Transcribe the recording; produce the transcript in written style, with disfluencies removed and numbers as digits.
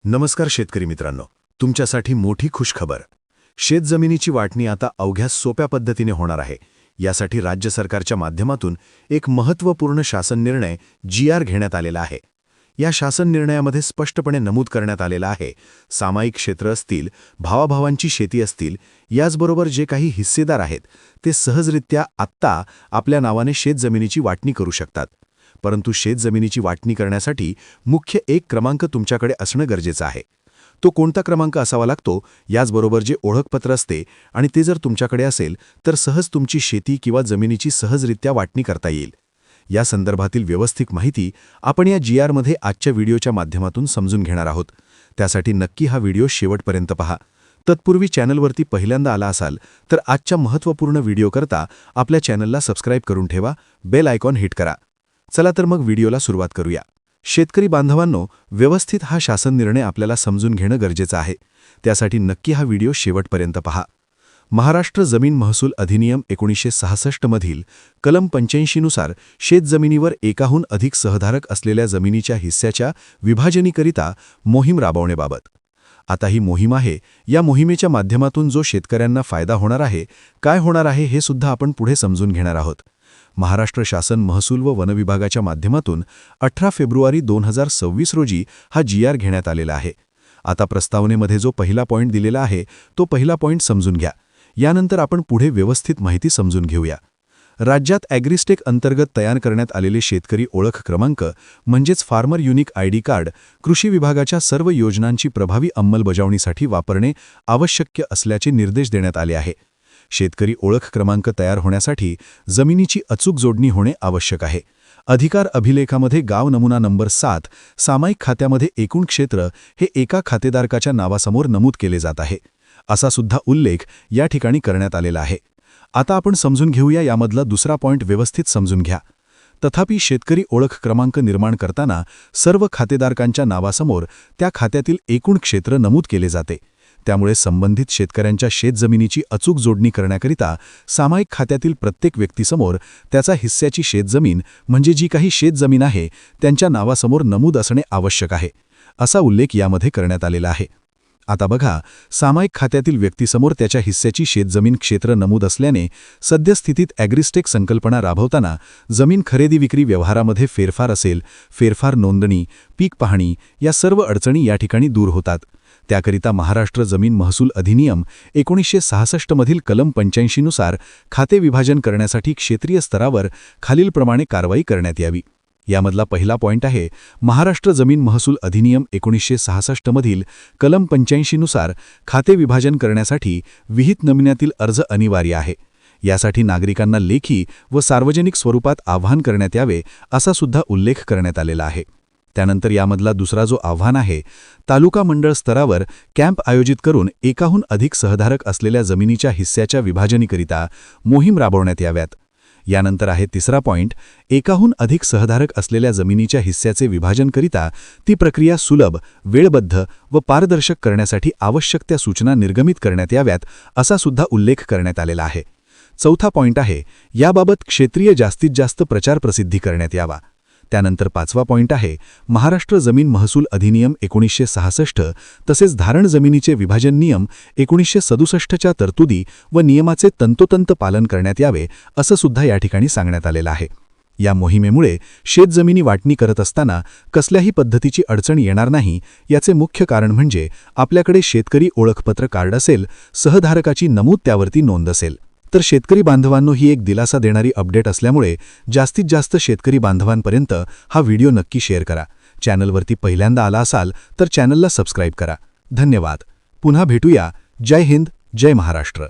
नमस्कार शेतकरी मित्रांनो, तुमच्यासाठी मोठी खुशखबर. शेतजमिनीची वाटणी आता अवघ्या सोप्या पद्धतीने होणार आहे. यासाठी राज्य सरकारच्या माध्यमातून एक महत्त्वपूर्ण शासन निर्णय GR घेण्यात आलेला आहे. या शासन निर्णयामध्ये स्पष्टपणे नमूद करण्यात आलेलं आहे, सामायिक क्षेत्र असतील, भावाभावांची शेती असतील, याचबरोबर जे काही हिस्सेदार आहेत ते सहजरित्या आत्ता आपल्या नावाने शेतजमिनीची वाटणी करू शकतात. परंतु शेतजमिनीची वाटणी करण्यासाठी मुख्य एक क्रमांक तुमच्याकडे असणं गरजेचं आहे. तो कोणता क्रमांक असावा लागतो, याचबरोबर जे ओळखपत्र असते आणि ते जर तुमच्याकडे असेल तर सहज तुमची शेती किंवा जमिनीची सहजरित्या वाटणी करता येईल. या संदर्भातील व्यवस्थित माहिती आपण या GR मध्ये आजच्या व्हिडिओच्या माध्यमातून समजून घेणार आहोत. त्यासाठी नक्की हा व्हिडिओ शेवटपर्यंत पहा. तत्पूर्वी चॅनलवरती पहिल्यांदा आला असाल तर आजच्या महत्त्वपूर्ण व्हिडिओकरता आपल्या चॅनलला सबस्क्राईब करून ठेवा, बेल आयकॉन हिट करा. चला तर मग व्हिडिओला सुरुवात करूया. शेतकरी बांधवांनो, व्यवस्थित हा शासन निर्णय आपल्याला समजून घेणं गरजेचं आहे. त्यासाठी नक्की हा व्हिडिओ शेवटपर्यंत पहा. महाराष्ट्र जमीन महसूल अधिनियम 1966 मधील कलम 85 नुसार शेतजमिनीवर एकाहून अधिक सहधारक असलेल्या जमिनीच्या हिस्स्याच्या विभाजनीकरिता मोहीम राबवण्याबाबत. आता ही मोहीम आहे. या मोहिमेच्या माध्यमातून जो शेतकऱ्यांना फायदा होणार आहे, काय होणार आहे हे सुद्धा आपण पुढे समजून घेणार आहोत. महाराष्ट्र शासन महसूल व वन विभागाच्या माध्यमातून 18 फेब्रुवारी 2026 रोजी हा GR घेण्यात आलेला आहे. आता प्रस्तावनेमध्ये जो पहिला पॉईंट दिलेला आहे तो पहिला पॉईंट समजून घ्या. यानंतर आपण पुढे व्यवस्थित माहिती समजून घेऊया. राज्यात ॲग्रिस्टेक अंतर्गत तयार करण्यात आलेले शेतकरी ओळख क्रमांक म्हणजेच फार्मर युनिक ID कार्ड कृषी विभागाच्या सर्व योजनांची प्रभावी अंमलबजावणीसाठी वापरणे आवश्यक असल्याचे निर्देश देण्यात आले आहे. शेतकरी ओळख क्रमांक तयार होण्यासाठी जमिनीची अचूक जोडणी होणे आवश्यक आहे. अधिकार अभिलेखामध्ये गाव नमुना नंबर 7 सामायिक खात्यामध्ये एकूण क्षेत्र हे एका खातेदारकाच्या नावासमोर नमूद केले जात आहे, असा सुद्धा उल्लेख या ठिकाणी करण्यात आलेला आहे. आता आपण समजून घेऊया यामधला दुसरा पॉईंट व्यवस्थित समजून घ्या. तथापि शेतकरी ओळख क्रमांक निर्माण करताना सर्व खातेदारकांच्या नावासमोर त्या खात्यातील एकूण क्षेत्र नमूद केले जाते. त्यामुळे संबंधित शेतकऱ्यांच्या शेतजमिनीची अचूक जोडणी करण्याकरिता सामायिक खात्यातील प्रत्येक व्यक्तीसमोर त्याचा हिस्स्याची शेतजमीन म्हणजे जी काही शेतजमीन आहे त्यांच्या नावासमोर नमूद असणे आवश्यक आहे, असा उल्लेख यामध्ये करण्यात आलेला आहे. आता बघा, सामायिक खात्यातील व्यक्तीसमोर त्याच्या हिस्स्याची शेतजमीन क्षेत्र नमूद असल्याने सद्यस्थितीत ॲग्रिस्टेक संकल्पना राबवताना जमीन खरेदी विक्री व्यवहारामध्ये फेरफार असेल, फेरफार नोंदणी, पीक पाहणी या सर्व अडचणी या ठिकाणी दूर होतात. त्याकरिता महाराष्ट्र जमीन महसूल अधिनियम 1966 मधील कलम 85 नुसार खाते विभाजन करण्यासाठी क्षेत्रीय स्तरावर खालीलप्रमाणे कारवाई करण्यात यावी. यामधला पहिला पॉईंट आहे, महाराष्ट्र जमीन महसूल अधिनियम 1966 मधील कलम 85 नुसार खाते विभाजन करण्यासाठी विहित नमुन्यातील अर्ज अनिवार्य आहे. यासाठी नागरिकांना लेखी व सार्वजनिक स्वरूपात आवाहन करण्यात यावे, असा सुद्धा उल्लेख करण्यात आलेला आहे. त्यानंतर यामधला दुसरा जो आव्हान आहे, तालुका मंडळ स्तरावर कॅम्प आयोजित करून एकाहून अधिक सहधारक असलेल्या जमिनीच्या हिस्स्याच्या विभाजनीकरिता मोहीम राबवण्यात याव्यात. यानंतर आहे तिसरा पॉईंट, एकाहून अधिक सहधारक असलेल्या जमिनीच्या हिस्स्याचे विभाजनकरिता ती प्रक्रिया सुलभ, वेळबद्ध व पारदर्शक करण्यासाठी आवश्यक त्या सूचना निर्गमित करण्यात याव्यात, असा सुद्धा उल्लेख करण्यात आलेला आहे. चौथा पॉईंट आहे, याबाबत क्षेत्रीय जास्तीत जास्त प्रचार प्रसिद्धी करण्यात यावा. त्यानंतर पाचवा पॉईंट आहे, महाराष्ट्र जमीन महसूल अधिनियम 1966 तसेच धारण जमिनीचे विभाजन नियम 1967च्या तरतुदी व नियमाचे तंतोतंत पालन करण्यात यावे, असं सुद्धा या ठिकाणी सांगण्यात आलेलं आहे. या मोहिमेमुळे शेतजमिनी वाटणी करत असताना कसल्याही पद्धतीची अडचण येणार नाही. याचे मुख्य कारण म्हणजे आपल्याकडे शेतकरी ओळखपत्र कार्ड असेल, सहधारकाची नमूद त्यावरती नोंद असेल. तर शेतकरी बांधवांनो, ही एक दिलासा देणारी अपडेट असल्यामुळे जास्तीत जास्त शेतकरी बांधवांपर्यंत हा व्हिडिओ नक्की शेअर करा. चॅनलवरती पहिल्यांदा आला असाल तर चॅनलला सबस्क्राईब करा. धन्यवाद. पुन्हा भेटूया. जय हिंद, जय महाराष्ट्र.